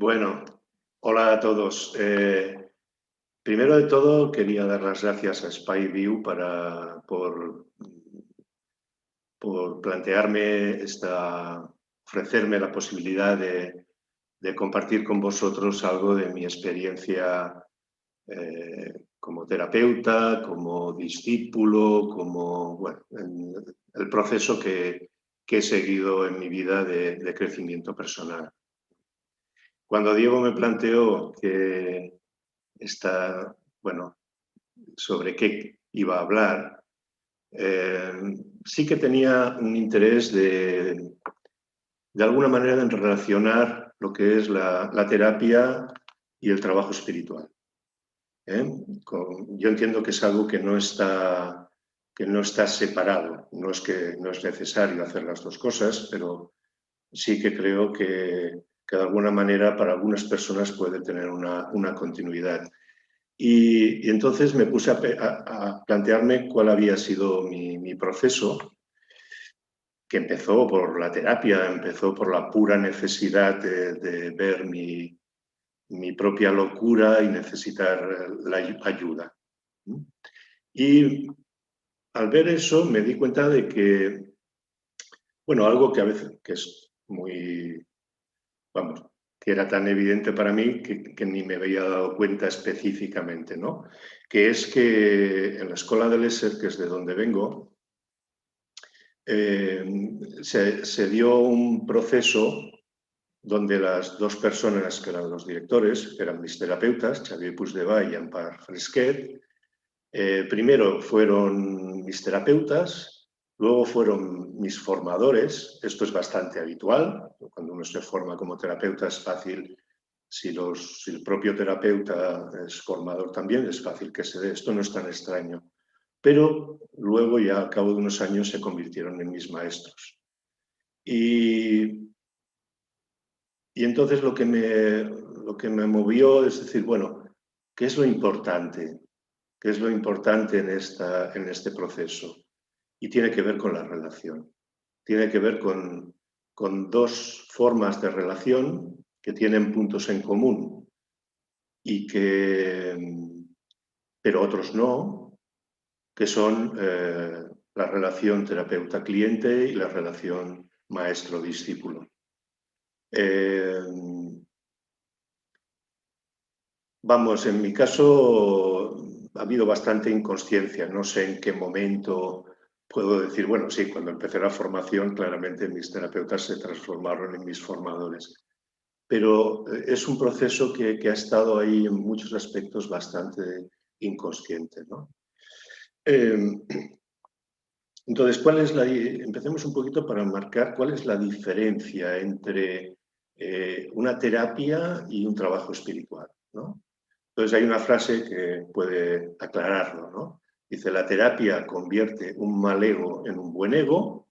Bueno, hola a todos. Primero de todo, quería dar las gracias a SpyView por plantearme ofrecerme la posibilidad de compartir con vosotros algo de mi experiencia como terapeuta, como discípulo, bueno, en el proceso que he seguido en mi vida de crecimiento personal. Cuando Diego me planteó bueno, sobre qué iba a hablar, sí que tenía un interés de alguna manera en relacionar lo que es la terapia y el trabajo espiritual. Yo entiendo que es algo que no está separado, no es necesario hacer las dos cosas, pero sí que creo que de alguna manera para algunas personas puede tener una continuidad. Y entonces me puse a plantearme cuál había sido mi proceso, que empezó por la terapia, empezó por la pura necesidad de ver mi propia locura y necesitar la ayuda. Y al ver eso me di cuenta de que, bueno, algo que a veces que es muy, vamos, que era tan evidente para mí que ni me había dado cuenta específicamente, ¿no? Que es que en la Escuela de l'Ésser, que es de donde vengo, se dio un proceso donde las dos personas que eran los directores, que eran mis terapeutas, Xavier Puigdevall y Ampar Fresquet, primero fueron mis terapeutas, luego fueron mis formadores. Esto es bastante habitual. Cuando uno se forma como terapeuta es fácil, si el propio terapeuta es formador también, es fácil que se dé. Esto no es tan extraño. Pero luego ya al cabo de unos años se convirtieron en mis maestros. Y entonces lo que me movió es decir, bueno, ¿qué es lo importante? ¿Qué es lo importante en este proceso? Y tiene que ver con la relación. Tiene que ver con dos formas de relación que tienen puntos en común, pero otros no, que son la relación terapeuta-cliente y la relación maestro-discípulo. Vamos, en mi caso ha habido bastante inconsciencia. No sé en qué momento puedo decir, bueno, sí, cuando empecé la formación, claramente mis terapeutas se transformaron en mis formadores. Pero es un proceso que ha estado ahí en muchos aspectos bastante inconsciente, ¿no? Entonces, empecemos un poquito para marcar cuál es la diferencia entre una terapia y un trabajo espiritual, ¿no? Entonces hay una frase que puede aclararlo, ¿no? Dice, la terapia convierte un mal ego en un buen ego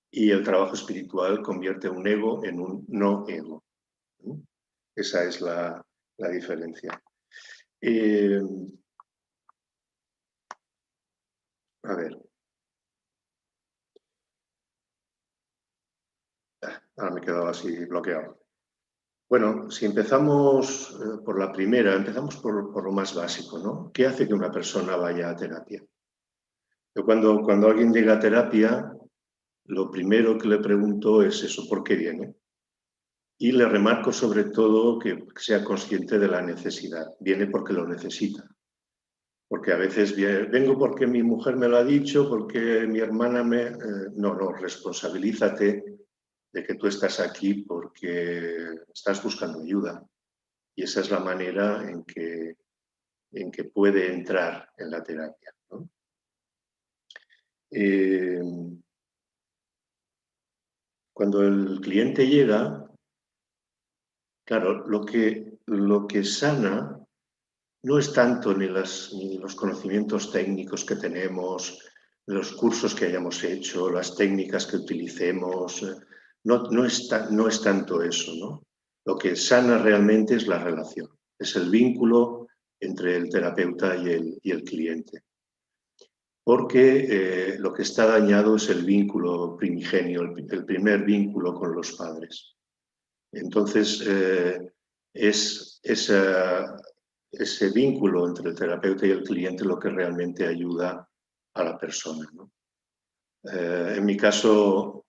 y el trabajo espiritual convierte un ego en un no ego. Esa es la diferencia. A ver. Ahora me he quedado así bloqueado. Bueno, si empezamos por la primera, empezamos por lo más básico, ¿no? ¿Qué hace que una persona vaya a terapia? Yo cuando alguien llega a terapia, lo primero que le pregunto es eso, ¿por qué viene? Y le remarco sobre todo que sea consciente de la necesidad. Viene porque lo necesita. Porque a veces vengo porque mi mujer me lo ha dicho, porque mi hermana me... no, responsabilízate de que tú estás aquí porque estás buscando ayuda. Y esa es la manera en que puede entrar en la terapia, ¿no? Cuando el cliente llega, claro, lo que sana no es tanto ni los conocimientos técnicos que tenemos, los cursos que hayamos hecho, las técnicas que utilicemos, no es tanto eso, ¿no? Lo que sana realmente es la relación, es el vínculo entre el terapeuta y el cliente. Porque lo que está dañado es el vínculo primigenio, el primer vínculo con los padres. Entonces, es ese vínculo entre el terapeuta y el cliente lo que realmente ayuda a la persona, ¿no? En mi caso,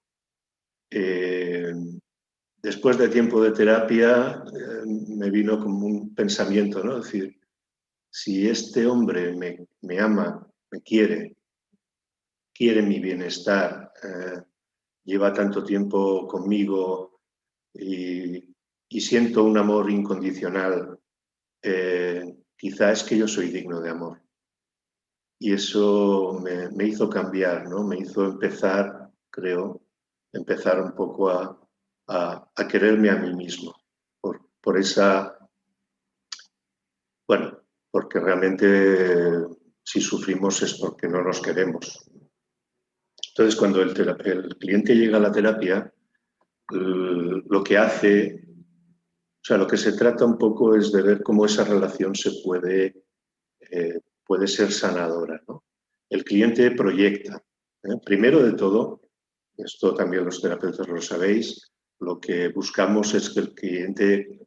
después de tiempo de terapia, me vino como un pensamiento, ¿no? Es decir, si este hombre me ama, me quiere mi bienestar, lleva tanto tiempo conmigo y siento un amor incondicional, quizá es que yo soy digno de amor. Y eso me hizo cambiar, ¿no? Me hizo empezar, creo, empezar un poco a quererme a mí mismo, por esa, bueno, porque realmente si sufrimos es porque no nos queremos. Entonces, cuando el cliente llega a la terapia, lo que hace, o sea, lo que se trata un poco es de ver cómo esa relación puede ser sanadora, ¿no? El cliente proyecta. Primero de todo, esto también los terapeutas lo sabéis, lo que buscamos es que el cliente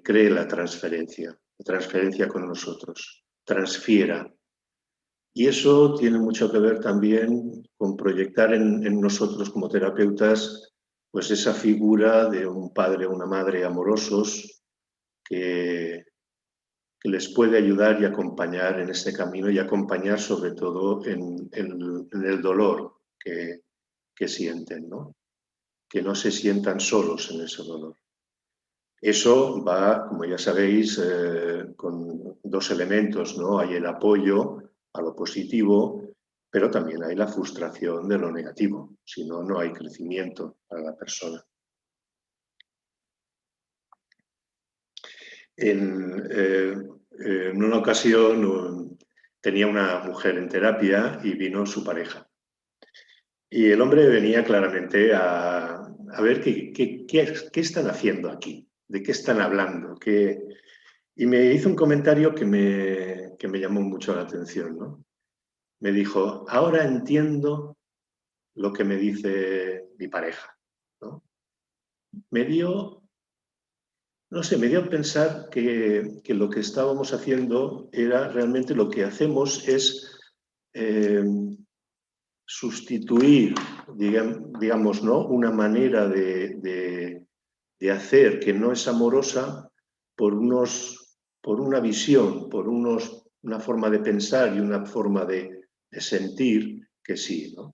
cree la transferencia con nosotros, transfiera. Y eso tiene mucho que ver también con proyectar en nosotros como terapeutas pues esa figura de un padre o una madre amorosos que les puede ayudar y acompañar en ese camino y acompañar sobre todo en el dolor que sienten, ¿no? Que no se sientan solos en ese dolor. Eso va, como ya sabéis, con dos elementos, ¿no? Hay el apoyo a lo positivo, pero también hay la frustración de lo negativo, si no, no hay crecimiento para la persona. En una ocasión tenía una mujer en terapia y vino su pareja. Y el hombre venía claramente a ver qué están haciendo aquí, de qué están hablando. Y me hizo un comentario que me llamó mucho la atención, ¿no? Me dijo, ahora entiendo lo que me dice mi pareja, ¿no? Me dio, no sé, me dio a pensar que lo que estábamos haciendo era realmente lo que hacemos es sustituir, digamos, ¿no? Una manera de hacer que no es amorosa por una visión, por una forma de pensar y una forma de sentir que sí, ¿no?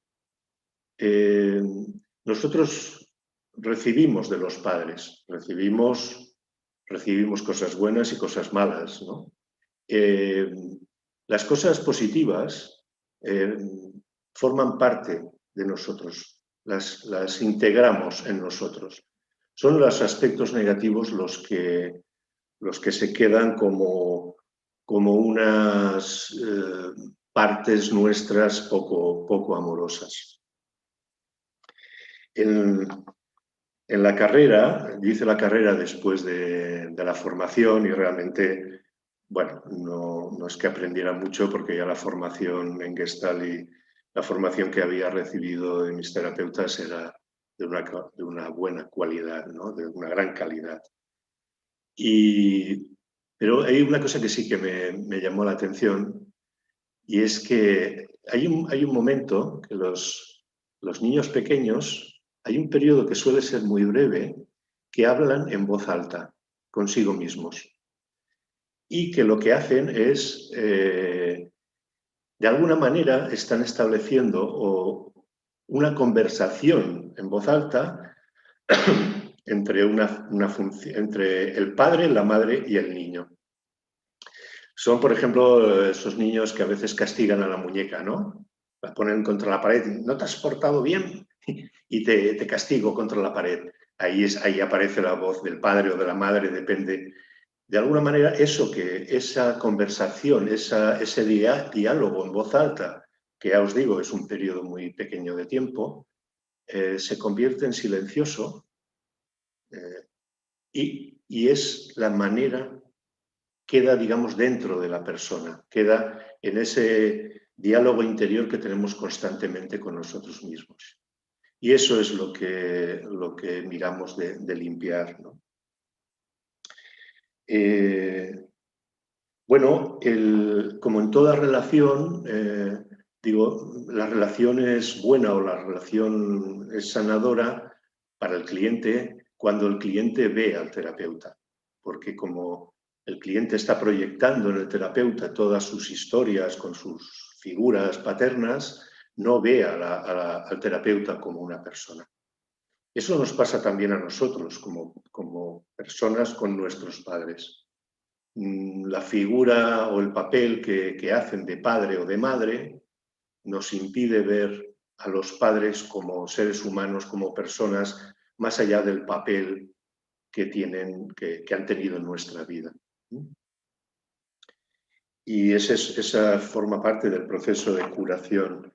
Nosotros recibimos de los padres, recibimos cosas buenas y cosas malas, ¿no? Las cosas positivas forman parte de nosotros, las integramos en nosotros. Son los aspectos negativos los que se quedan como unas partes nuestras poco amorosas. En la carrera, yo hice la carrera después de la formación y realmente, bueno, no es que aprendiera mucho porque ya la formación en Gestalt y la formación que había recibido de mis terapeutas era de una buena cualidad, ¿no? De una gran calidad. Pero hay una cosa que sí que me llamó la atención y es que hay un momento que los niños pequeños, hay un periodo que suele ser muy breve, que hablan en voz alta consigo mismos y que lo que hacen es, de alguna manera, están estableciendo una conversación en voz alta entre entre el padre, la madre y el niño. Son, por ejemplo, esos niños que a veces castigan a la muñeca, ¿no? La ponen contra la pared, no te has portado bien y te castigo contra la pared. Ahí aparece la voz del padre o de la madre, depende. De alguna manera, esa conversación, ese diálogo en voz alta, que ya os digo, es un periodo muy pequeño de tiempo, se convierte en silencioso y es la manera, queda, digamos, dentro de la persona, queda en ese diálogo interior que tenemos constantemente con nosotros mismos. Y eso es lo que miramos de limpiar, ¿no? Bueno, como en toda relación, digo, la relación es buena o la relación es sanadora para el cliente cuando el cliente ve al terapeuta, porque como el cliente está proyectando en el terapeuta todas sus historias con sus figuras paternas, no ve al terapeuta como una persona. Eso nos pasa también a nosotros como personas con nuestros padres. La figura o el papel que hacen de padre o de madre nos impide ver a los padres como seres humanos, como personas, más allá del papel que han tenido en nuestra vida. Y esa forma parte del proceso de curación.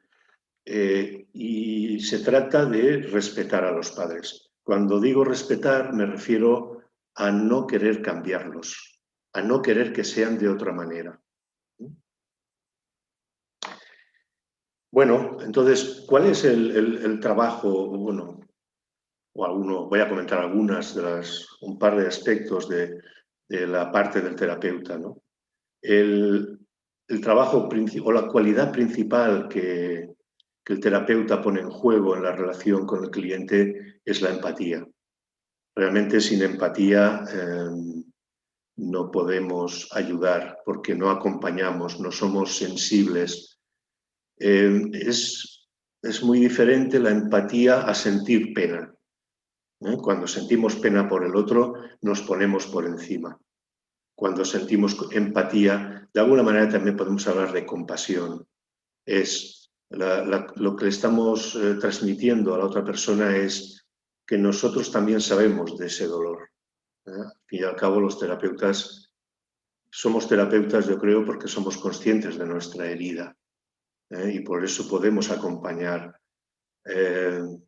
Y se trata de respetar a los padres. Cuando digo respetar, me refiero a no querer cambiarlos, a no querer que sean de otra manera. Bueno, entonces, ¿cuál es el trabajo? Bueno, voy a comentar un par de aspectos de la parte del terapeuta, ¿no? El trabajo o la cualidad principal que el terapeuta pone en juego en la relación con el cliente es la empatía. Realmente sin empatía no podemos ayudar porque no acompañamos, no somos sensibles. Es muy diferente la empatía a sentir pena. Cuando sentimos pena por el otro, nos ponemos por encima. Cuando sentimos empatía, de alguna manera también podemos hablar de compasión. Lo que le estamos transmitiendo a la otra persona es que nosotros también sabemos de ese dolor. Al fin y al cabo, los terapeutas somos terapeutas, yo creo, porque somos conscientes de nuestra herida y por eso podemos acompañar.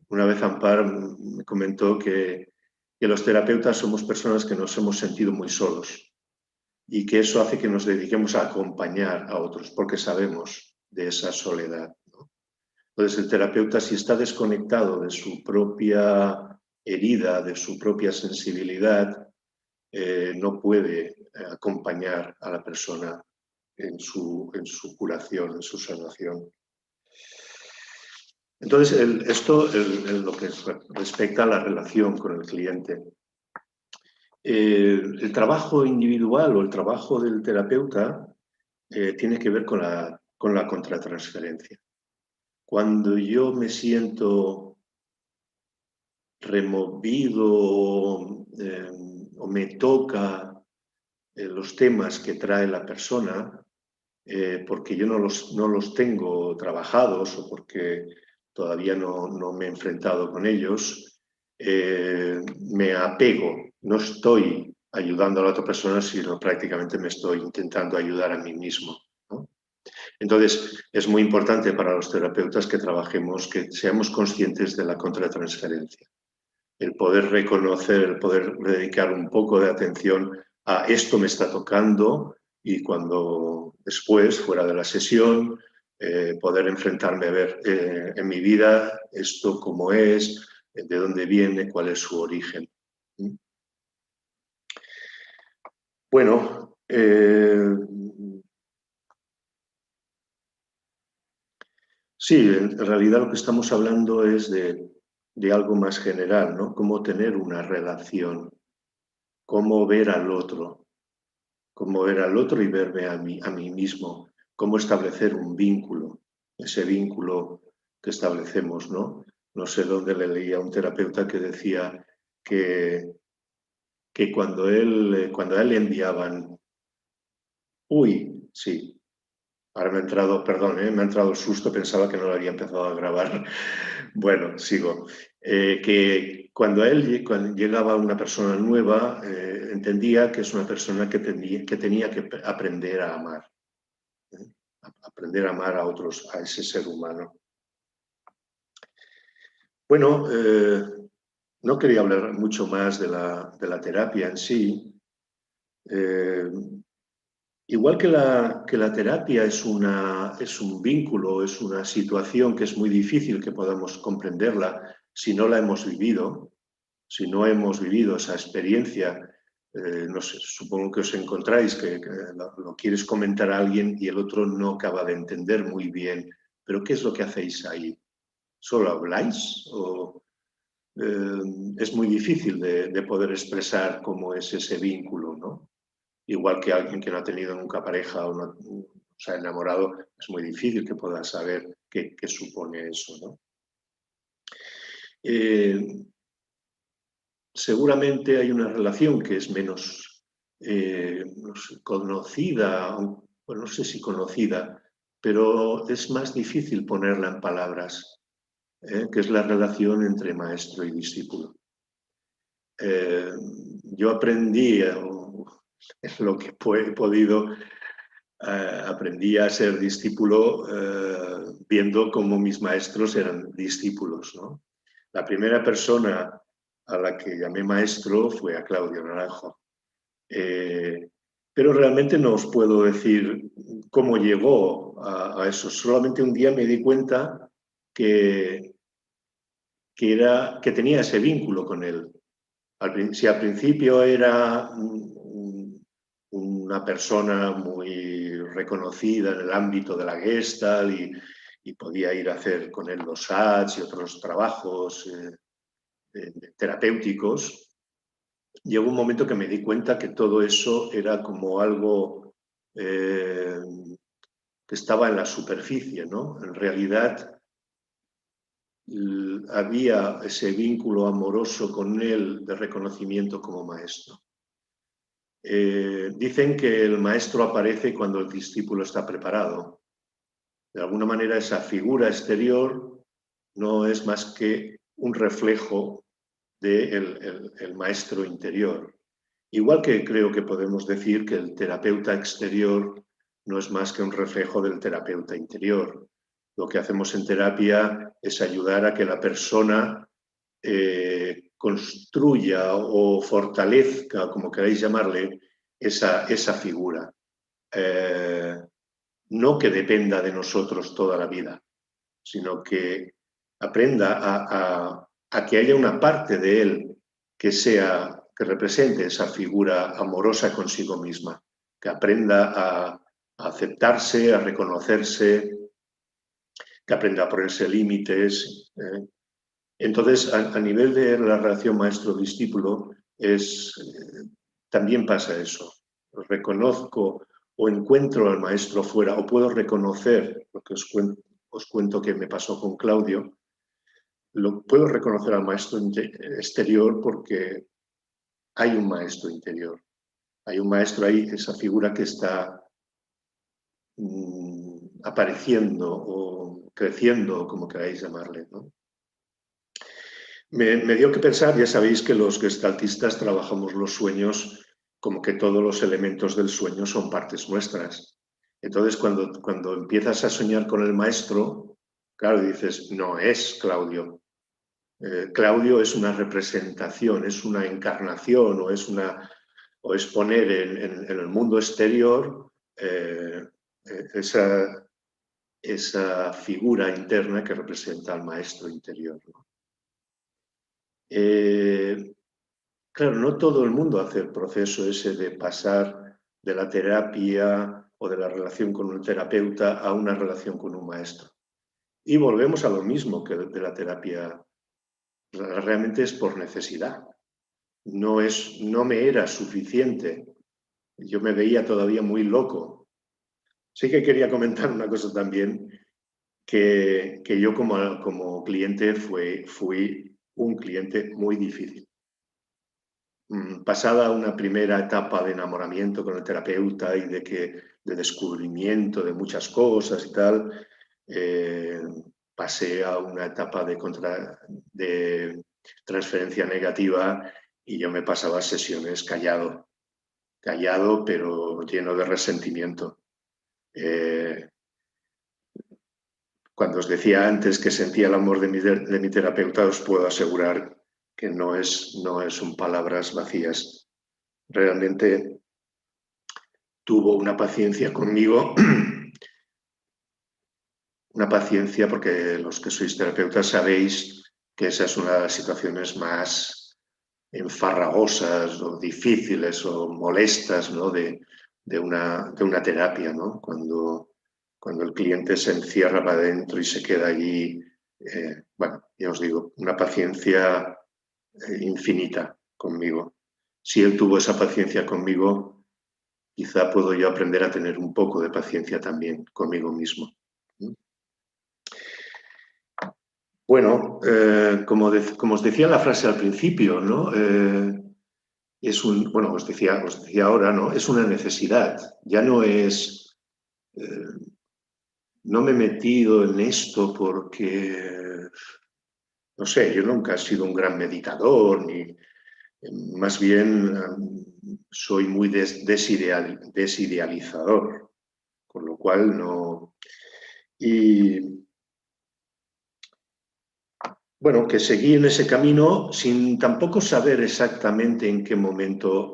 Una vez Ampar me comentó que los terapeutas somos personas que nos hemos sentido muy solos y que eso hace que nos dediquemos a acompañar a otros porque sabemos de esa soledad, ¿no? Entonces el terapeuta, si está desconectado de su propia herida, de su propia sensibilidad, no puede acompañar a la persona en su curación, en su sanación. Entonces, esto en lo que respecta a la relación con el cliente. El trabajo individual o el trabajo del terapeuta tiene que ver con la contratransferencia. Cuando yo me siento removido o me toca los temas que trae la persona, porque yo no los tengo trabajados o porque todavía no me he enfrentado con ellos, me apego, no estoy ayudando a la otra persona, sino prácticamente me estoy intentando ayudar a mí mismo, ¿no? Entonces, es muy importante para los terapeutas que trabajemos, que seamos conscientes de la contratransferencia. El poder reconocer, el poder dedicar un poco de atención a esto me está tocando y cuando después, fuera de la sesión, poder enfrentarme a ver en mi vida esto cómo es, de dónde viene, cuál es su origen. Bueno, sí, en realidad lo que estamos hablando es de algo más general, ¿no? Cómo tener una relación, cómo ver al otro y verme a mí mismo, cómo establecer un vínculo, ese vínculo que establecemos, ¿no? No sé dónde le leía a un terapeuta que decía que cuando a él le enviaban, uy, sí, ahora me ha entrado, perdón, me ha entrado el susto, pensaba que no lo había empezado a grabar. Bueno, sigo. Que cuando cuando llegaba una persona nueva, entendía que es una persona que tenía que aprender a amar. Aprender a amar a otros, a ese ser humano. Bueno, no quería hablar mucho más de la terapia en sí. Igual que la terapia es un vínculo, es una situación que es muy difícil que podamos comprenderla si no la hemos vivido, si no hemos vivido esa experiencia no sé, supongo que os encontráis, que lo quieres comentar a alguien y el otro no acaba de entender muy bien, pero ¿qué es lo que hacéis ahí? ¿Solo habláis? ¿O es muy difícil de poder expresar cómo es ese vínculo, ¿no? Igual que alguien que no ha tenido nunca pareja o no se ha enamorado, es muy difícil que pueda saber qué supone eso, ¿no? Seguramente hay una relación que es menos no sé, conocida, bueno, no sé si conocida, pero es más difícil ponerla en palabras, que es la relación entre maestro y discípulo. Yo aprendí, lo que he podido, aprendí a ser discípulo viendo cómo mis maestros eran discípulos, ¿no? La primera persona a la que llamé maestro fue a Claudio Naranjo. Pero realmente no os puedo decir cómo llegó a eso. Solamente un día me di cuenta que tenía ese vínculo con él. Si al principio era una persona muy reconocida en el ámbito de la Gestalt y podía ir a hacer con él los SATs y otros trabajos terapéuticos, llegó un momento que me di cuenta que todo eso era como algo que estaba en la superficie, ¿no? En realidad había ese vínculo amoroso con él de reconocimiento como maestro. Dicen que el maestro aparece cuando el discípulo está preparado. De alguna manera esa figura exterior no es más que un reflejo del maestro interior. Igual que creo que podemos decir que el terapeuta exterior no es más que un reflejo del terapeuta interior. Lo que hacemos en terapia es ayudar a que la persona construya o fortalezca, como queráis llamarle, esa figura. No que dependa de nosotros toda la vida, sino que aprenda a que haya una parte de él que represente esa figura amorosa consigo misma, que aprenda a aceptarse, a reconocerse, que aprenda a ponerse límites. Entonces, a nivel de la relación maestro-discípulo, también pasa eso. Reconozco o encuentro al maestro fuera, o puedo reconocer, lo que os cuento que me pasó con Claudio, puedo reconocer al maestro exterior porque hay un maestro interior. Hay un maestro ahí, esa figura que está apareciendo o creciendo, como queráis llamarle, ¿no? Me dio que pensar, ya sabéis que los gestaltistas trabajamos los sueños como que todos los elementos del sueño son partes nuestras. Entonces, cuando empiezas a soñar con el maestro, claro, dices, no es Claudio. Claudio es una representación, es una encarnación o es poner en el mundo exterior esa figura interna que representa al maestro interior, ¿no? Claro, no todo el mundo hace el proceso ese de pasar de la terapia o de la relación con un terapeuta a una relación con un maestro. Y volvemos a lo mismo que de la terapia. Realmente es por necesidad. No me era suficiente. Yo me veía todavía muy loco. Sí que quería comentar una cosa también, que yo como cliente fui un cliente muy difícil. Pasada una primera etapa de enamoramiento con el terapeuta y de descubrimiento de muchas cosas y tal, pasé a una etapa de transferencia negativa y yo me pasaba sesiones callado pero lleno de resentimiento. Cuando os decía antes que sentía el amor de mi terapeuta, os puedo asegurar que no son palabras vacías. Realmente tuvo una paciencia conmigo, una paciencia porque los que sois terapeutas sabéis que esa es una de las situaciones más farragosas o difíciles o molestas, ¿no? de una terapia, ¿no? Cuando el cliente se encierra para adentro y se queda allí, bueno, ya os digo, una paciencia infinita conmigo. Si él tuvo esa paciencia conmigo, quizá puedo yo aprender a tener un poco de paciencia también conmigo mismo. Bueno, como os decía la frase al principio, ¿no? Bueno, os decía ahora, ¿no? Es una necesidad. Ya no es... no me he metido en esto porque, no sé, yo nunca he sido un gran meditador, ni más bien soy muy desidealizador, con lo cual no... Y bueno, que seguí en ese camino sin tampoco saber exactamente en qué momento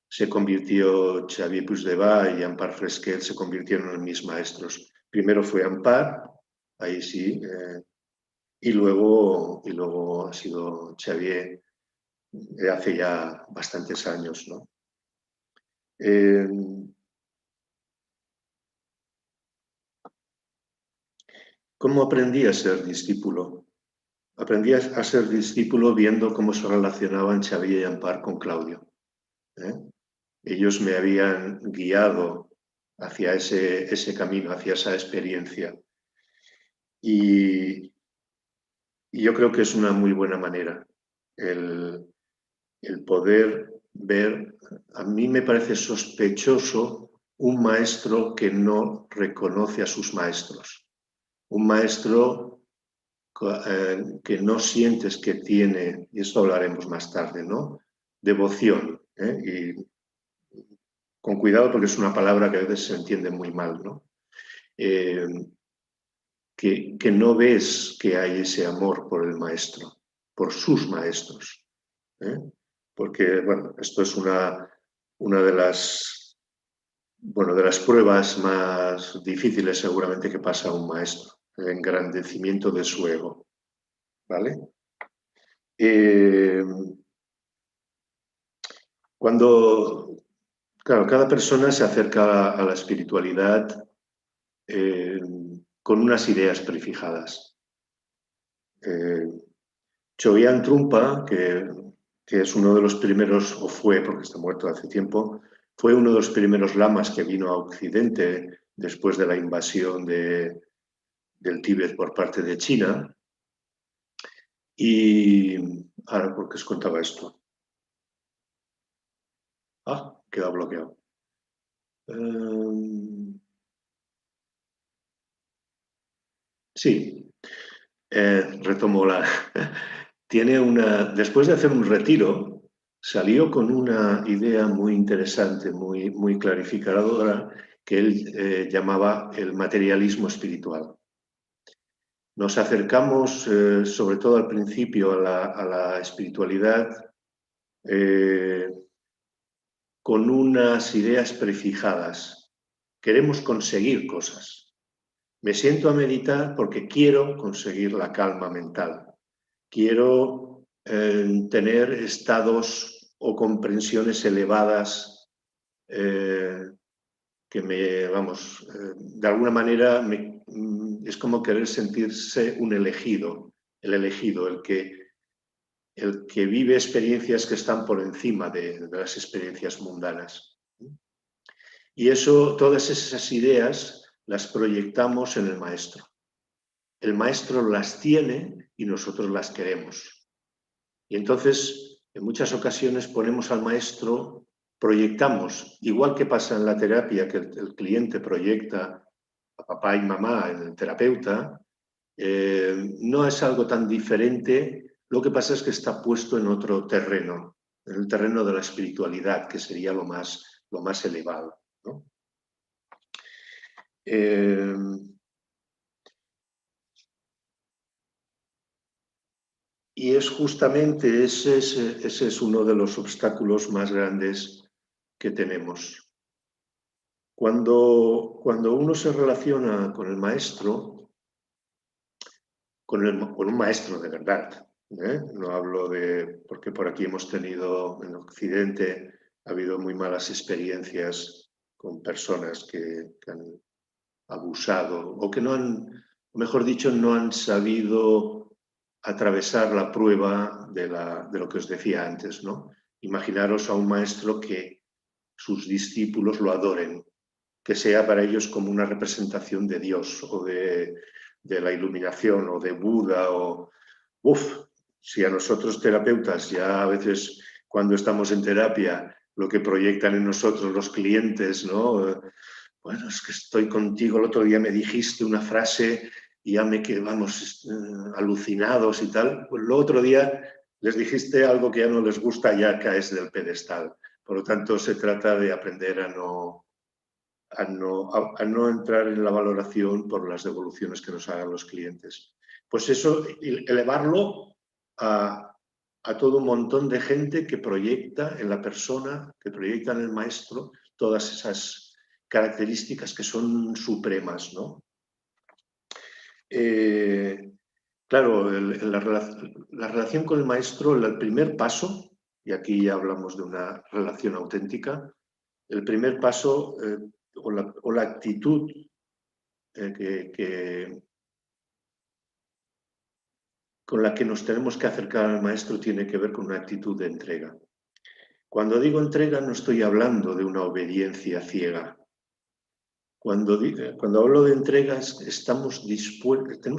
se convirtió Xavier Puigdevall y Ampar Fresquet se convirtieron en mis maestros. Primero fue Ampar, ahí sí, y luego ha sido Xavier de hace ya bastantes años, ¿no? ¿Cómo aprendí a ser discípulo? Aprendí a ser discípulo viendo cómo se relacionaban Xavier y Ampar con Claudio. Ellos me habían guiado hacia ese camino, hacia esa experiencia. Y yo creo que es una muy buena manera el poder ver. A mí me parece sospechoso un maestro que no reconoce a sus maestros. Un maestro que no sientes que tiene, y esto hablaremos más tarde, ¿no? Devoción. Y con cuidado porque es una palabra que a veces se entiende muy mal, ¿no? Que no ves que hay ese amor por el maestro, por sus maestros. Porque, bueno, esto es una de las, bueno, de las pruebas más difíciles seguramente que pasa a un maestro, el engrandecimiento de su ego, ¿vale? Claro, cada persona se acerca a la espiritualidad con unas ideas prefijadas. Chogyam Trungpa, que es uno de los primeros, o fue, porque está muerto hace tiempo, fue uno de los primeros lamas que vino a Occidente después de la invasión del Tíbet por parte de China. Y ahora, ¿por qué os contaba esto? Ah, queda bloqueado. Sí, retomo la... Después de hacer un retiro, salió con una idea muy interesante, muy clarificadora, que él llamaba el materialismo espiritual. Nos acercamos, sobre todo al principio, a la espiritualidad con unas ideas prefijadas. Queremos conseguir cosas. Me siento a meditar porque quiero conseguir la calma mental. Quiero tener estados o comprensiones elevadas que de alguna manera es como querer sentirse un elegido, el que vive experiencias que están por encima de las experiencias mundanas. Y todas esas ideas las proyectamos en el maestro. El maestro las tiene y nosotros las queremos. Y entonces, en muchas ocasiones ponemos al maestro, proyectamos, igual que pasa en la terapia, que el cliente proyecta a papá y mamá en el terapeuta, no es algo tan diferente, lo que pasa es que está puesto en otro terreno, en el terreno de la espiritualidad, que sería lo más elevado, ¿no? Y es justamente ese es uno de los obstáculos más grandes que tenemos. Cuando uno se relaciona con el maestro, con un maestro de verdad, No hablo porque por aquí hemos tenido, en Occidente, ha habido muy malas experiencias con personas que han abusado o que no han, mejor dicho, no han sabido atravesar la prueba de lo que os decía antes, ¿no? Imaginaros a un maestro que sus discípulos lo adoren, que sea para ellos como una representación de Dios o de la iluminación o de Buda o... Si a nosotros terapeutas ya a veces cuando estamos en terapia lo que proyectan en nosotros los clientes, ¿no? Bueno, es que estoy contigo, el otro día me dijiste una frase y ya me quedamos alucinados y tal. Pues el otro día les dijiste algo que ya no les gusta, ya caes del pedestal. Por lo tanto, se trata de aprender a no entrar en la valoración por las devoluciones que nos hagan los clientes. Pues eso, elevarlo a todo un montón de gente que proyecta en la persona, que proyecta en el maestro todas esas características que son supremas, ¿no? Claro, la relación con el maestro, el primer paso, y aquí ya hablamos de una relación auténtica, el primer paso o la actitud con la que nos tenemos que acercar al maestro tiene que ver con una actitud de entrega. Cuando digo entrega no estoy hablando de una obediencia ciega. Cuando hablo de entregas, tenemos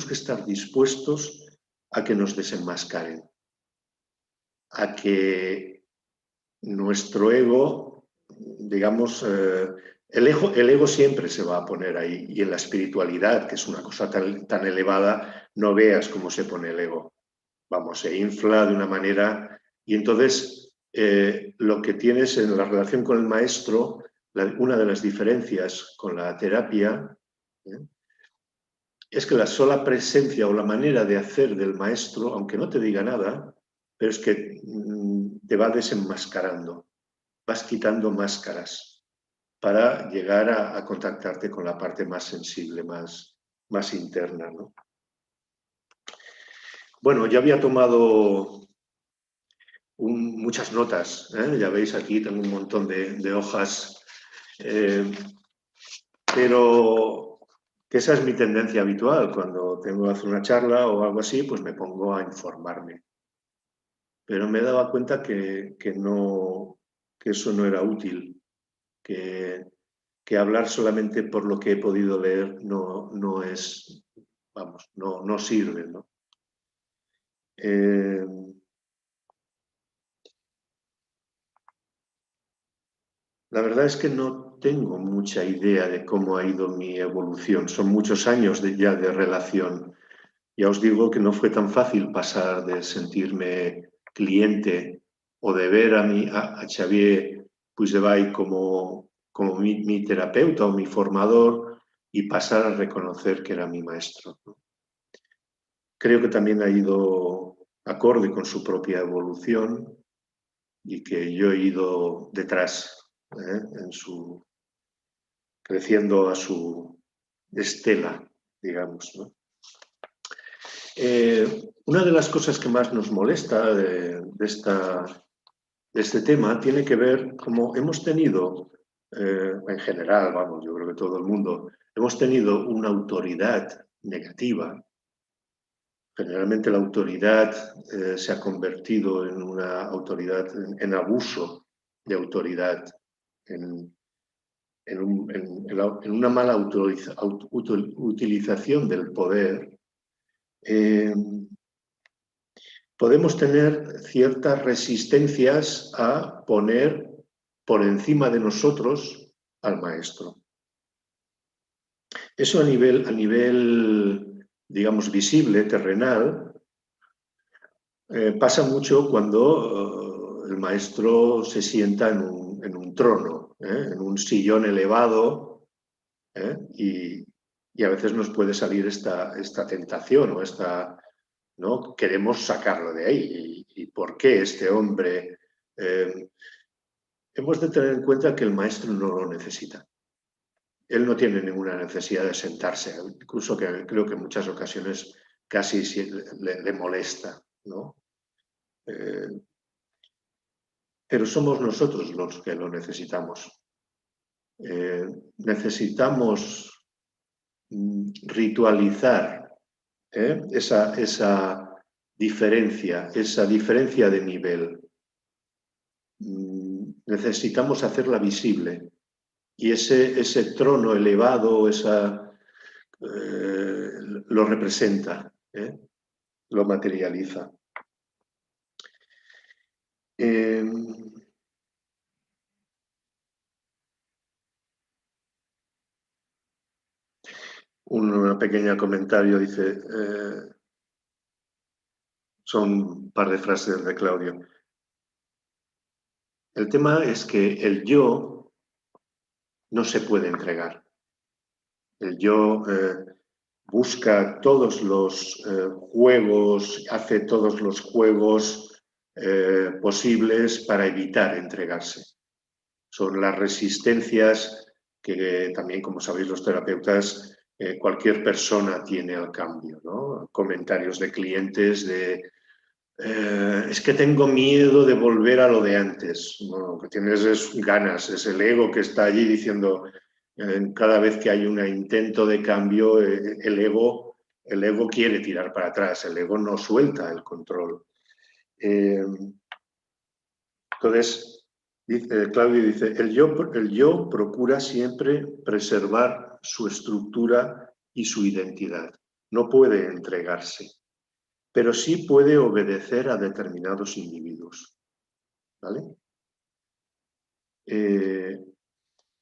que estar dispuestos a que nos desenmascaren, a que nuestro ego, digamos, el ego siempre se va a poner ahí, y en la espiritualidad, que es una cosa tan elevada, no veas cómo se pone el ego. Vamos, se infla de una manera, y entonces lo que tienes en la relación con el maestro, una de las diferencias con la terapia, es que la sola presencia o la manera de hacer del maestro, aunque no te diga nada, pero es que te va desenmascarando, vas quitando máscaras para llegar a contactarte con la parte más sensible, más interna, ¿no? Bueno, ya había tomado muchas notas, ya veis aquí tengo un montón de hojas, pero que esa es mi tendencia habitual. Cuando tengo que hacer una charla o algo así, pues me pongo a informarme. Pero me daba cuenta que eso no era útil, que hablar solamente por lo que he podido leer no es, vamos, no sirve, ¿no? La verdad es que no tengo mucha idea de cómo ha ido mi evolución. Son muchos años ya de relación. Ya os digo que no fue tan fácil pasar de sentirme cliente o de ver a Xavier Puigdevall como mi terapeuta o mi formador y pasar a reconocer que era mi maestro. Creo que también ha ido acorde con su propia evolución y que yo he ido detrás, creciendo a su estela, digamos, ¿no? Una de las cosas que más nos molesta de este tema tiene que ver como hemos tenido, en general, vamos, yo creo que todo el mundo, hemos tenido una autoridad negativa. Generalmente la autoridad se ha convertido en una autoridad, en abuso de autoridad, en una mala utilización del poder. Podemos tener ciertas resistencias a poner por encima de nosotros al maestro. Eso a nivel digamos, visible, terrenal, pasa mucho cuando el maestro se sienta en un trono, en un sillón elevado, y a veces nos puede salir esta tentación o ¿no? Queremos sacarlo de ahí. ¿Y por qué este hombre? Hemos de tener en cuenta que el maestro no lo necesita. Él no tiene ninguna necesidad de sentarse, incluso que creo que en muchas ocasiones casi le molesta, ¿no? pero somos nosotros los que lo necesitamos. Necesitamos ritualizar esa diferencia de nivel. Necesitamos hacerla visible. Y ese trono elevado, lo representa, lo materializa. Un pequeño comentario dice, son un par de frases de Claudio. El tema es que el yo no se puede entregar. El yo busca todos los juegos, hace todos los juegos posibles para evitar entregarse. Son las resistencias que también, como sabéis los terapeutas, cualquier persona tiene al cambio, ¿no? Comentarios de clientes de es que tengo miedo de volver a lo de antes. Bueno, lo que tienes es ganas, es el ego que está allí diciendo cada vez que hay un intento de cambio, el ego quiere tirar para atrás, el ego no suelta el control. Entonces, Claudio dice, el yo procura siempre preservar su estructura y su identidad. No puede entregarse, pero sí puede obedecer a determinados individuos. ¿Vale?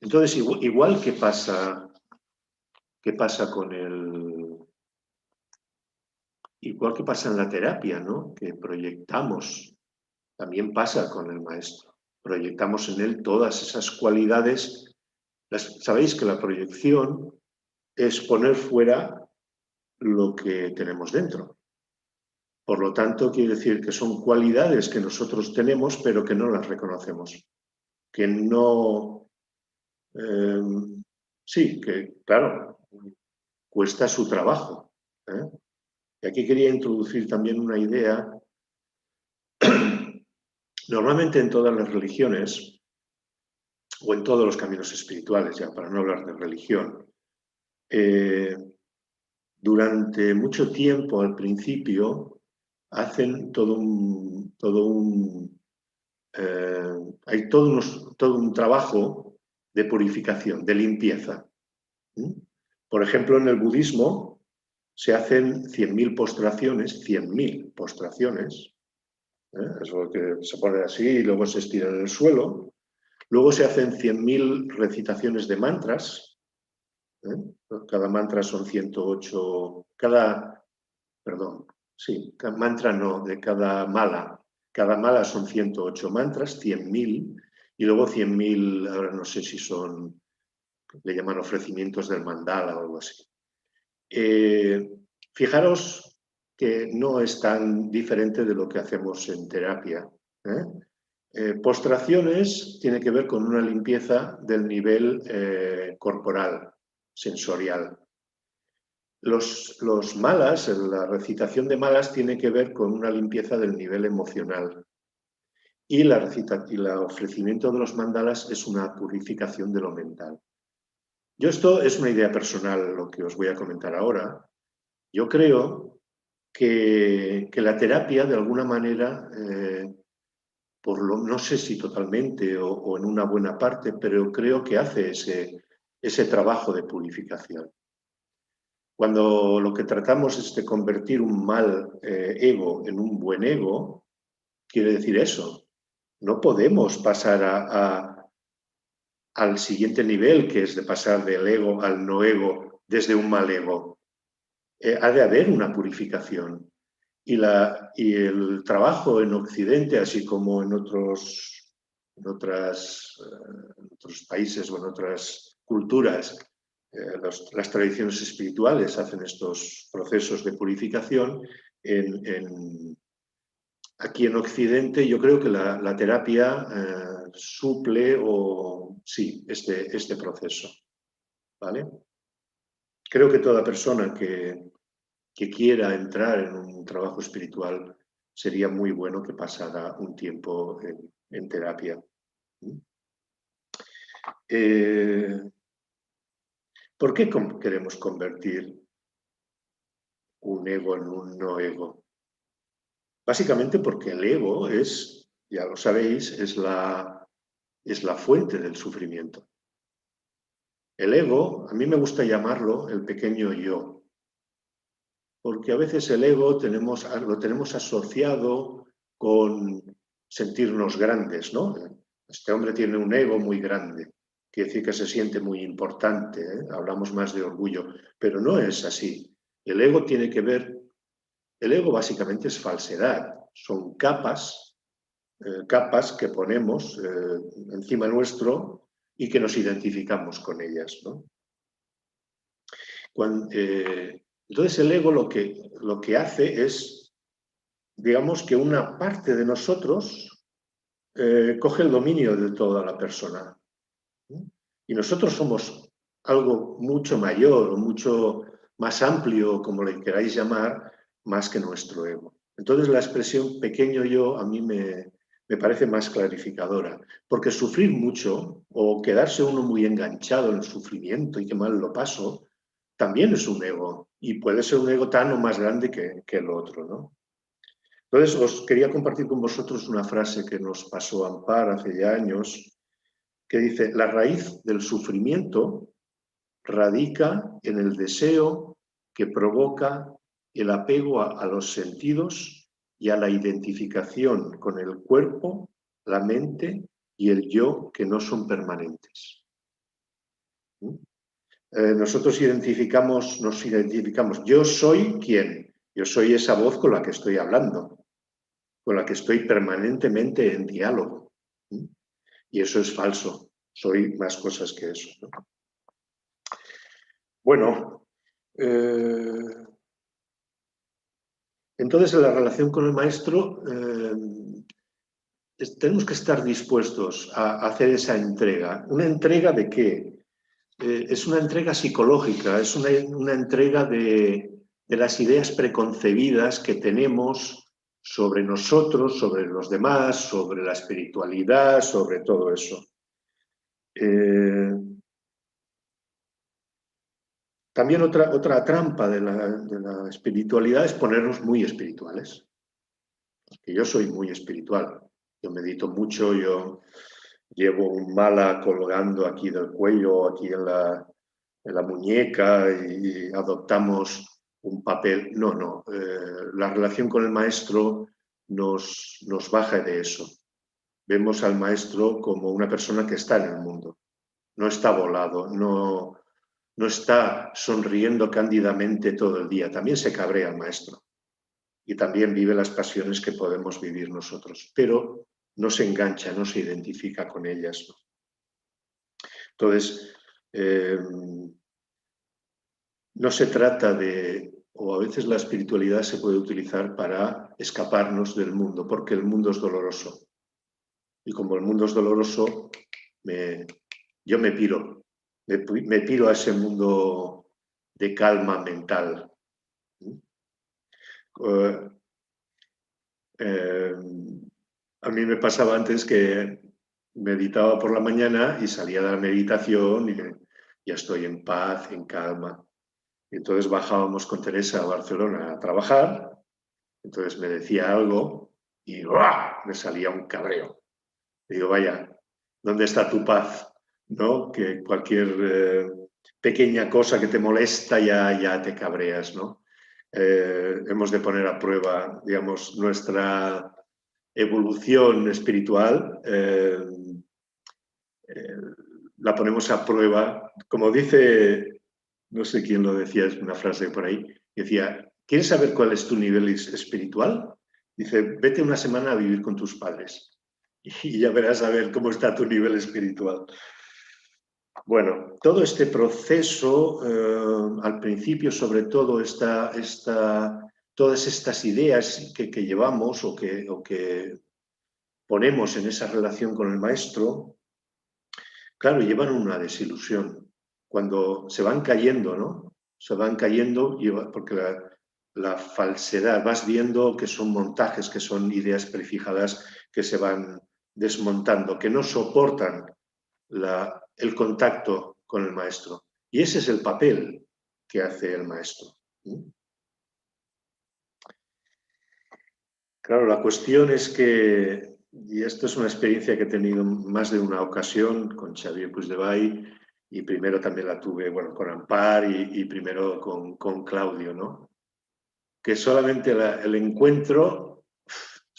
Entonces, igual que pasa con igual que pasa en la terapia, ¿no? Que proyectamos, también pasa con el maestro. Proyectamos en él todas esas cualidades. Sabéis que la proyección es poner fuera lo que tenemos dentro. Por lo tanto, quiere decir que son cualidades que nosotros tenemos, pero que no las reconocemos. Que no... sí, que claro, cuesta su trabajo. Y aquí quería introducir también una idea. Normalmente en todas las religiones, o en todos los caminos espirituales, ya para no hablar de religión, durante mucho tiempo al principio hacen todo un trabajo de purificación, de limpieza. Por ejemplo, en el budismo se hacen 100.000 postraciones, 100.000 postraciones, es lo que se pone así y luego se estira en el suelo. Luego se hacen 100.000 recitaciones de mantras. Cada mantra son 108, cada mantra no, de cada mala. Cada mala son 108 mantras, 100.000, y luego 100.000, ahora no sé si son, le llaman ofrecimientos del mandala o algo así. Fijaros que no es tan diferente de lo que hacemos en terapia. Postraciones tiene que ver con una limpieza del nivel corporal, sensorial. Los malas, la recitación de malas tiene que ver con una limpieza del nivel emocional. Y el ofrecimiento de los mandalas es una purificación de lo mental. Esto es una idea personal, lo que os voy a comentar ahora. Yo creo que la terapia, de alguna manera, no sé si totalmente o en una buena parte, pero creo que hace ese trabajo de purificación. Cuando lo que tratamos es de convertir un mal ego en un buen ego, quiere decir eso. No podemos pasar al siguiente nivel, que es de pasar del ego al no ego desde un mal ego. Ha de haber una purificación. Y el trabajo en Occidente, así como en otros países o en otras culturas, las tradiciones espirituales hacen estos procesos de purificación. Aquí en Occidente yo creo que la terapia suple este proceso. ¿Vale? Creo que toda persona que quiera entrar en un trabajo espiritual sería muy bueno que pasara un tiempo en terapia. ¿Por qué queremos convertir un ego en un no ego? Básicamente porque el ego es, ya lo sabéis, es la fuente del sufrimiento. El ego, a mí me gusta llamarlo el pequeño yo, porque a veces el ego lo tenemos asociado con sentirnos grandes, ¿no? Este hombre tiene un ego muy grande, quiere decir que se siente muy importante, ¿eh? Hablamos más de orgullo, pero no es así. El ego tiene que ver, el ego básicamente es falsedad, son capas que ponemos encima nuestro y que nos identificamos con ellas, ¿no? Entonces el ego lo que hace es, digamos, que una parte de nosotros coge el dominio de toda la persona, ¿no? Y nosotros somos algo mucho mayor o mucho más amplio, como le queráis llamar, más que nuestro ego. Entonces la expresión pequeño yo a mí me parece más clarificadora, porque sufrir mucho o quedarse uno muy enganchado en el sufrimiento y que mal lo paso, también es un ego, y puede ser un ego tan o más grande que el otro, ¿no? Entonces, os quería compartir con vosotros una frase que nos pasó Ampar hace ya años, que dice: la raíz del sufrimiento radica en el deseo que provoca el apego a los sentidos y a la identificación con el cuerpo, la mente y el yo, que no son permanentes. Nosotros nos identificamos, yo soy quién, yo soy esa voz con la que estoy hablando, con la que estoy permanentemente en diálogo. Y eso es falso, soy más cosas que eso, ¿no? Bueno, entonces en la relación con el maestro tenemos que estar dispuestos a hacer esa entrega. ¿Una entrega de qué? Es una entrega psicológica, es una entrega de las ideas preconcebidas que tenemos sobre nosotros, sobre los demás, sobre la espiritualidad, sobre todo eso. También otra trampa de la espiritualidad es ponernos muy espirituales. Porque yo soy muy espiritual, yo medito mucho, yo llevo un mala colgando aquí del cuello, aquí en la muñeca, y adoptamos un papel. No, la relación con el maestro nos baja de eso. Vemos al maestro como una persona que está en el mundo, no está volado, no está sonriendo cándidamente todo el día, también se cabrea el maestro y también vive las pasiones que podemos vivir nosotros, pero no se engancha, no se identifica con ellas, ¿no? Entonces, no se trata de, o a veces la espiritualidad se puede utilizar para escaparnos del mundo, porque el mundo es doloroso. Y como el mundo es doloroso, yo me piro a ese mundo de calma mental. A mí me pasaba antes que meditaba por la mañana y salía de la meditación y ya estoy en paz, en calma. Y entonces bajábamos con Teresa a Barcelona a trabajar, entonces me decía algo y ¡uah!, me salía un cabreo. Y digo, vaya, ¿dónde está tu paz? ¿No? Que cualquier pequeña cosa que te molesta ya te cabreas, ¿no? Hemos de poner a prueba, digamos, nuestra evolución espiritual, la ponemos a prueba. Como dice, no sé quién lo decía, es una frase por ahí, decía: ¿quieres saber cuál es tu nivel espiritual? Dice, vete una semana a vivir con tus padres y ya verás a ver cómo está tu nivel espiritual. Bueno, todo este proceso, al principio sobre todo todas estas ideas que llevamos o que ponemos en esa relación con el maestro, claro, llevan una desilusión. Cuando se van cayendo, ¿no? Se van cayendo porque la falsedad, vas viendo que son montajes, que son ideas prefijadas que se van desmontando, que no soportan el contacto con el maestro. Y ese es el papel que hace el maestro. Claro, la cuestión es que, y esto es una experiencia que he tenido más de una ocasión con Xavier Puigdevall, y primero también la tuve, bueno, con Ampar y primero con Claudio, ¿no? Que solamente el encuentro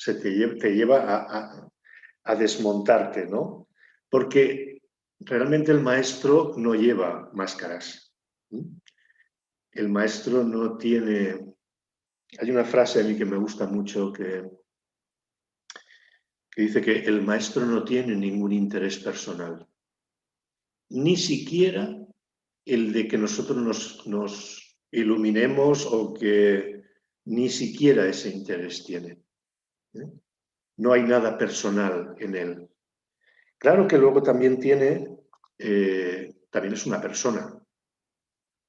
te lleva a desmontarte, ¿no? Porque realmente el maestro no lleva máscaras. El maestro no tiene... Hay una frase a mí que me gusta mucho que dice que el maestro no tiene ningún interés personal, ni siquiera el de que nosotros nos iluminemos o que ni siquiera ese interés tiene. No hay nada personal en él. Claro que luego también también es una persona.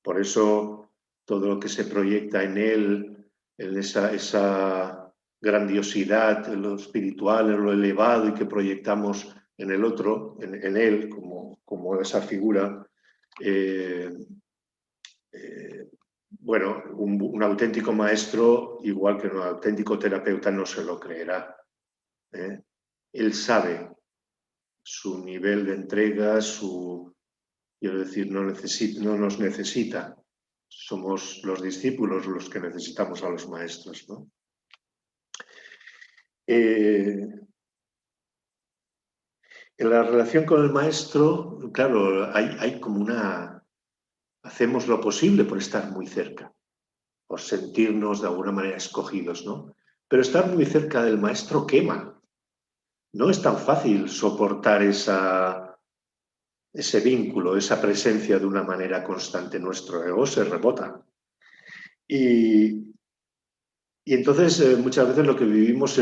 Por eso todo lo que se proyecta en él, en esa grandiosidad, en lo espiritual, en lo elevado y que proyectamos en el otro, en él, como esa figura, bueno, un auténtico maestro, igual que un auténtico terapeuta, no se lo creerá. Él sabe su nivel de entrega, quiero decir, no nos necesita. Somos los discípulos los que necesitamos a los maestros, ¿no? En la relación con el maestro, claro, hay como hacemos lo posible por estar muy cerca, por sentirnos de alguna manera escogidos, ¿no? Pero estar muy cerca del maestro quema. No es tan fácil soportar ese vínculo, esa presencia de una manera constante. Nuestro ego se rebota. Y entonces muchas veces lo que vivimos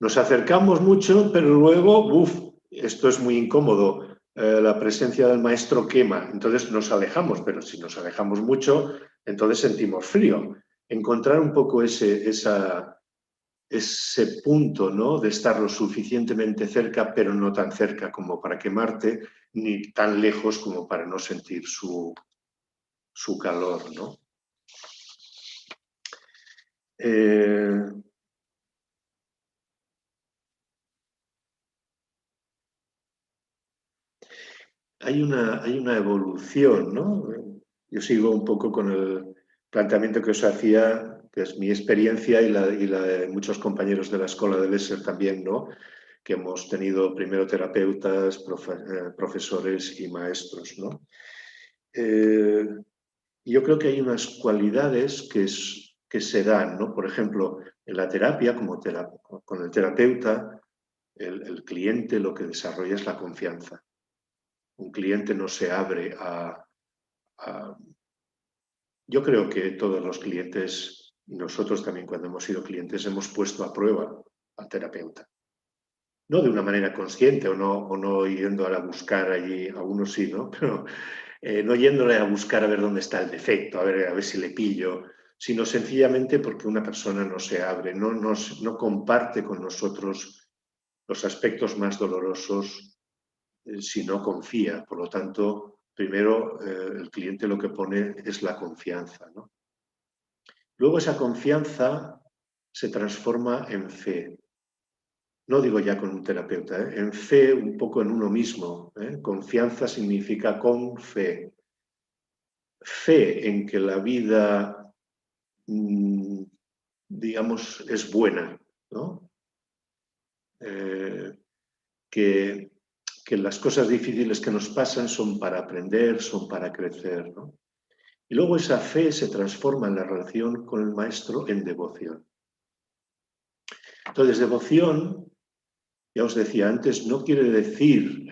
nos acercamos mucho, pero luego, esto es muy incómodo, la presencia del maestro quema, entonces nos alejamos, pero si nos alejamos mucho, entonces sentimos frío. Encontrar un poco ese punto, ¿no?, de estar lo suficientemente cerca, pero no tan cerca como para quemarte, ni tan lejos como para no sentir su calor, ¿no? Hay una evolución, ¿no? Yo sigo un poco con el planteamiento que os hacía, que es mi experiencia y la de muchos compañeros de la Escuela de Lesser también, ¿no?, que hemos tenido primero terapeutas, profesores y maestros, ¿no? Yo creo que hay unas cualidades que se dan, ¿no? Por ejemplo, en la terapia, con el terapeuta, el cliente lo que desarrolla es la confianza. Un cliente no se abre Yo creo que todos los clientes, y nosotros también cuando hemos sido clientes, hemos puesto a prueba al terapeuta. No de una manera consciente o no yendo a buscar allí, algunos sí, ¿no? Pero no yéndole a buscar a ver dónde está el defecto, a ver si le pillo, sino sencillamente porque una persona no se abre, no comparte con nosotros los aspectos más dolorosos si no confía. Por lo tanto, primero el cliente lo que pone es la confianza, ¿no? Luego esa confianza se transforma en fe. No digo ya con un terapeuta, en fe un poco en uno mismo. Confianza significa con fe. Fe en que la vida, digamos, es buena, ¿no? Que las cosas difíciles que nos pasan son para aprender, son para crecer, ¿no? Y luego esa fe se transforma en la relación con el maestro en devoción. Entonces, devoción, ya os decía antes, no quiere decir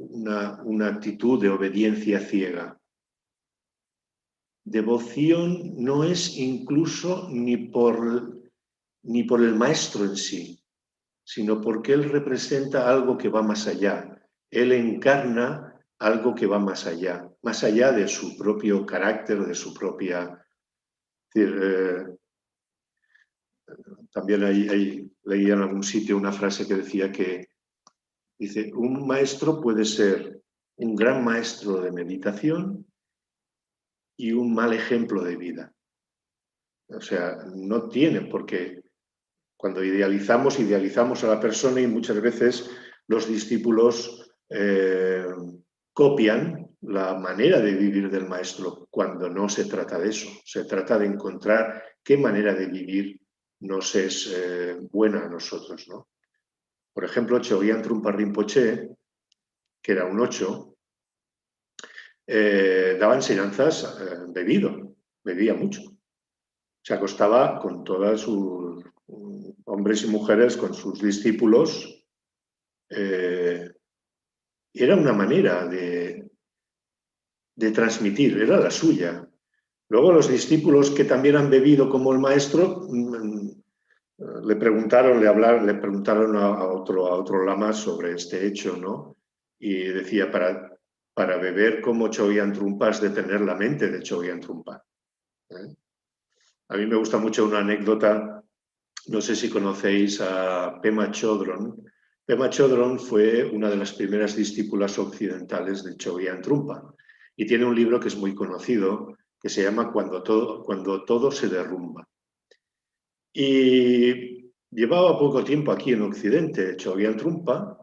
una actitud de obediencia ciega. Devoción no es incluso ni por el maestro en sí, sino porque él representa algo que va más allá. Él encarna algo que va más allá de su propio carácter, de su propia... Es decir, también leía en algún sitio una frase que decía que, dice, un maestro puede ser un gran maestro de meditación y un mal ejemplo de vida. O sea, no tiene por qué. Cuando idealizamos a la persona y muchas veces los discípulos copian la manera de vivir del maestro, cuando no se trata de eso. Se trata de encontrar qué manera de vivir nos es buena a nosotros, ¿no? Por ejemplo, Chogyam Trungpa Rinpoche, que era un 8, daba enseñanzas bebía mucho. Se acostaba con todos sus hombres y mujeres, con sus discípulos. Era una manera de transmitir, era la suya. Luego los discípulos que también han bebido como el maestro le preguntaron a otro lama sobre este hecho, ¿no? Y decía, para beber como Chogyam Trungpa has de tener la mente de Chogyam Trungpa. A mí me gusta mucho una anécdota, no sé si conocéis a Pema Chodron. Pema Chodron fue una de las primeras discípulas occidentales de Chogyam Trungpa y tiene un libro que es muy conocido que se llama Cuando todo se derrumba. Y llevaba poco tiempo aquí en Occidente Chogyam Trungpa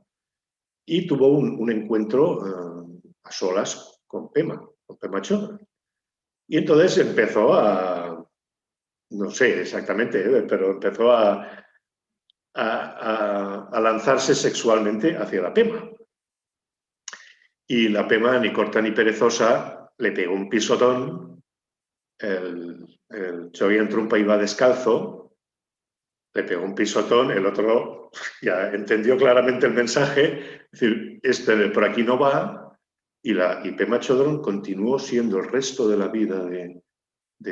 y tuvo un encuentro a solas con Pema Chodron. Y entonces empezó no sé exactamente, pero empezó a lanzarse sexualmente hacia la Pema. Y la Pema, ni corta ni perezosa, le pegó un pisotón. El Chogyam Trungpa iba descalzo, le pegó un pisotón, el otro ya entendió claramente el mensaje, es decir, por aquí no va, y Pema Chodron continuó siendo el resto de la vida de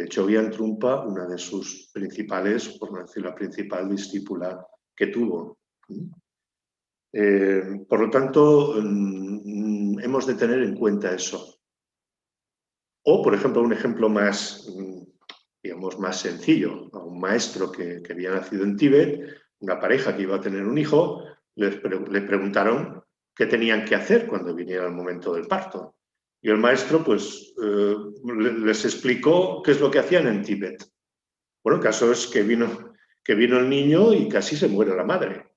Chogyam Trungpa una de sus principales, por no decir la principal discípula que tuvo. Por lo tanto, hemos de tener en cuenta eso. O, por ejemplo, un ejemplo más, digamos, más sencillo. A un maestro que había nacido en Tíbet, una pareja que iba a tener un hijo, le preguntaron qué tenían que hacer cuando viniera el momento del parto. Y el maestro, pues, les explicó qué es lo que hacían en Tíbet. Bueno, el caso es que vino el niño y casi se muere la madre.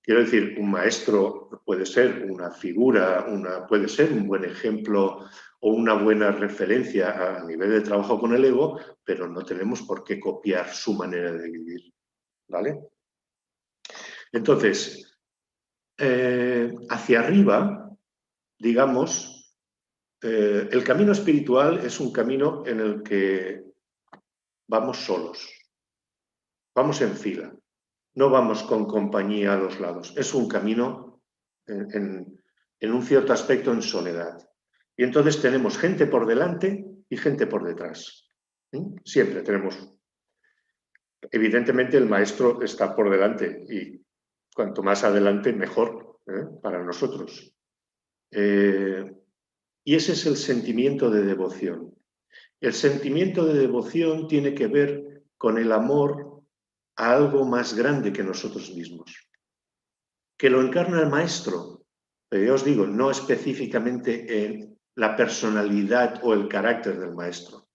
Quiero decir, un maestro puede ser una figura, puede ser un buen ejemplo o una buena referencia a nivel de trabajo con el ego, pero no tenemos por qué copiar su manera de vivir, ¿vale? Entonces, hacia arriba, digamos, el camino espiritual es un camino en el que vamos solos, vamos en fila. No vamos con compañía a los lados. Es un camino en un cierto aspecto en soledad. Y entonces tenemos gente por delante y gente por detrás. Siempre tenemos. Evidentemente el maestro está por delante y cuanto más adelante mejor para nosotros. Y ese es el sentimiento de devoción. El sentimiento de devoción tiene que ver con el amor a algo más grande que nosotros mismos, que lo encarna el maestro, pero ya os digo, no específicamente en la personalidad o el carácter del maestro,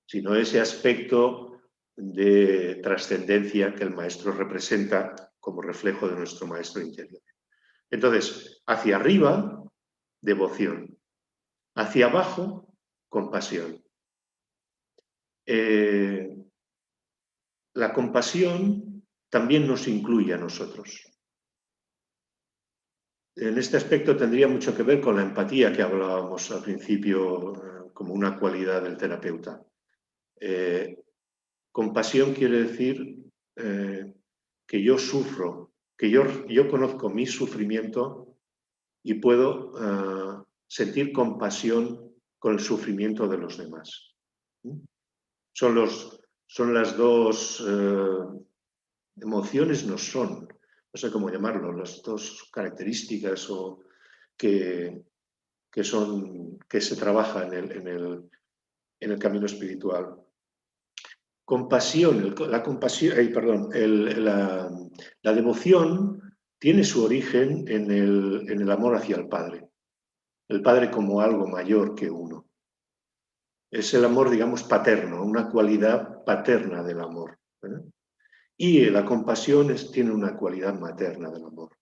sino ese aspecto de trascendencia que el maestro representa como reflejo de nuestro maestro interior. Entonces, hacia arriba, devoción. Hacia abajo, compasión. La compasión también nos incluye a nosotros. En este aspecto tendría mucho que ver con la empatía que hablábamos al principio como una cualidad del terapeuta. Compasión quiere decir que yo sufro, que yo conozco mi sufrimiento y puedo sentir compasión con el sufrimiento de los demás. Son las dos emociones, no sé cómo llamarlo, las dos características que que se trabaja en el camino espiritual. Compasión, la devoción tiene su origen en el amor hacia el Padre como algo mayor que uno. Es el amor, digamos, paterno, una cualidad paterna del amor. Y la compasión tiene una cualidad materna del amor.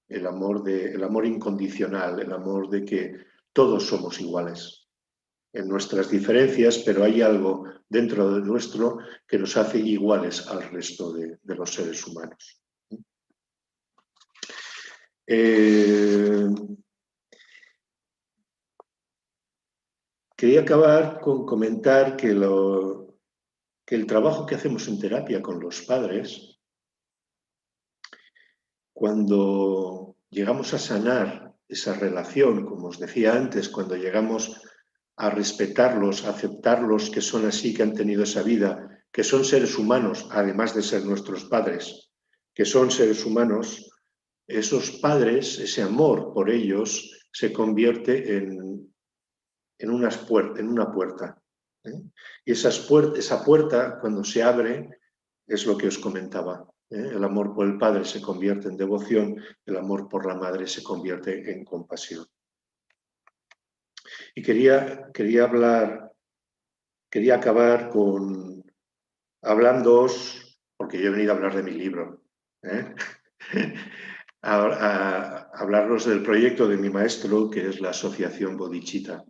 El amor incondicional, el amor de que todos somos iguales en nuestras diferencias, pero hay algo dentro de nuestro que nos hace iguales al resto de los seres humanos. Quería acabar con comentar que el trabajo que hacemos en terapia con los padres, cuando llegamos a sanar esa relación, como os decía antes, cuando llegamos a respetarlos, a aceptarlos que son así, que han tenido esa vida, que son seres humanos, además de ser nuestros padres, que son seres humanos, esos padres, ese amor por ellos, se convierte en una puerta. Y esa puerta, cuando se abre, es lo que os comentaba. El amor por el padre se convierte en devoción, el amor por la madre se convierte en compasión. Y quería acabar hablándoos, porque yo he venido a hablar de mi libro, a hablaros del proyecto de mi maestro, que es la Asociación Bodhicitta.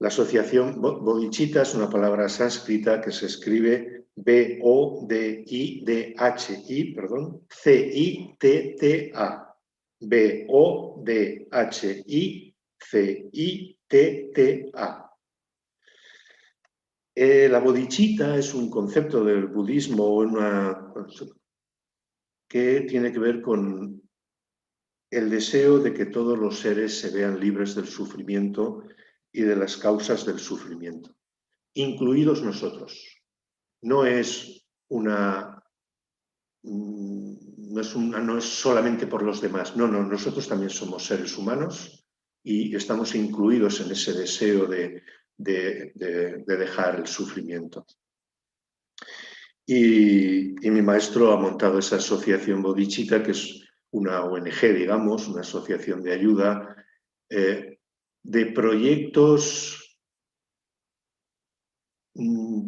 La asociación Bodhicitta es una palabra sánscrita que se escribe B-O-D-I-D-H-I, perdón, C-I-T-T-A. B-O-D-H-I-C-I-T-T-A. La bodhicitta es un concepto del budismo que tiene que ver con el deseo de que todos los seres se vean libres del sufrimiento y de las causas del sufrimiento, incluidos nosotros. No es solamente por los demás, no, nosotros también somos seres humanos y estamos incluidos en ese deseo de dejar el sufrimiento. Y mi maestro ha montado esa asociación Bodhicitta, que es una ONG, digamos, una asociación de ayuda, de proyectos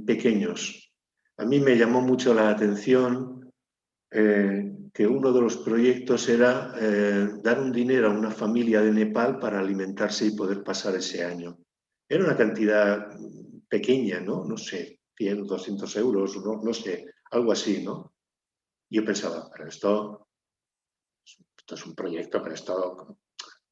pequeños. A mí me llamó mucho la atención que uno de los proyectos era dar un dinero a una familia de Nepal para alimentarse y poder pasar ese año. Era una cantidad pequeña, ¿no? No sé, 100, 200 euros, no sé, algo así, ¿no? Y yo pensaba, pero esto es un proyecto, pero esto,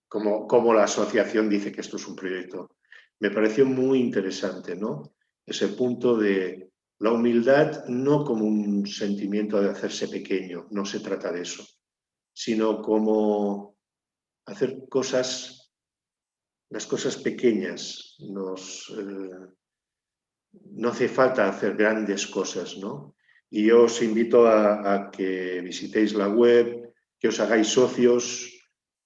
¿cómo la asociación dice que esto es un proyecto? Me pareció muy interesante, ¿no? Ese punto de la humildad no como un sentimiento de hacerse pequeño, no se trata de eso, sino como hacer las cosas pequeñas. No hace falta hacer grandes cosas, ¿no? Y yo os invito a que visitéis la web, que os hagáis socios.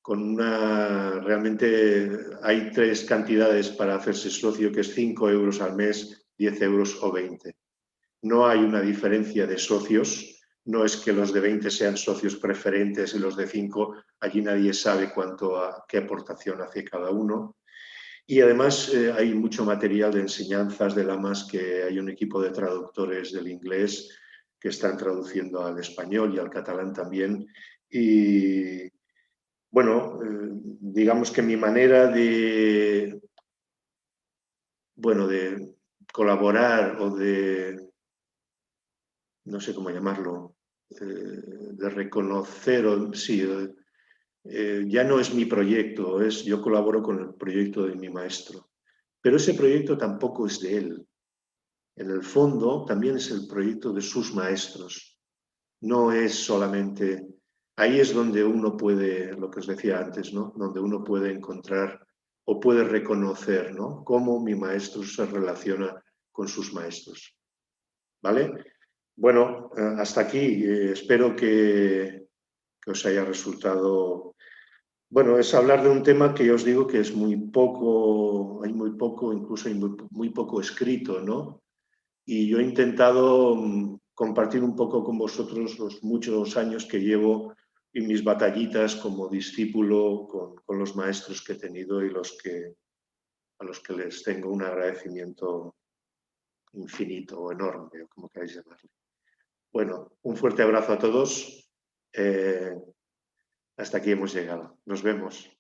Realmente hay 3 cantidades para hacerse socio, que es 5 euros al mes, 10 euros o 20. No hay una diferencia de socios, no es que los de 20 sean socios preferentes y los de 5, allí nadie sabe qué aportación hace cada uno. Y además hay mucho material de enseñanzas de lamas, que hay un equipo de traductores del inglés que están traduciendo al español y al catalán también. Y bueno, digamos que mi manera de colaborar o no sé cómo llamarlo, de reconocer, ya no es mi proyecto, yo colaboro con el proyecto de mi maestro. Pero ese proyecto tampoco es de él. En el fondo también es el proyecto de sus maestros. No es solamente... Ahí es donde uno puede, lo que os decía antes, ¿no? Donde uno puede encontrar o puede reconocer, ¿no?, cómo mi maestro se relaciona con sus maestros. ¿Vale? Bueno, hasta aquí. Espero que os haya resultado Bueno, es hablar de un tema que yo os digo que es muy poco, hay muy poco, incluso hay muy poco escrito, ¿no? Y yo he intentado compartir un poco con vosotros los muchos años que llevo y mis batallitas como discípulo con los maestros que he tenido y a los que les tengo un agradecimiento infinito o enorme, o como queráis llamarlo. Bueno, un fuerte abrazo a todos. Hasta aquí hemos llegado. Nos vemos.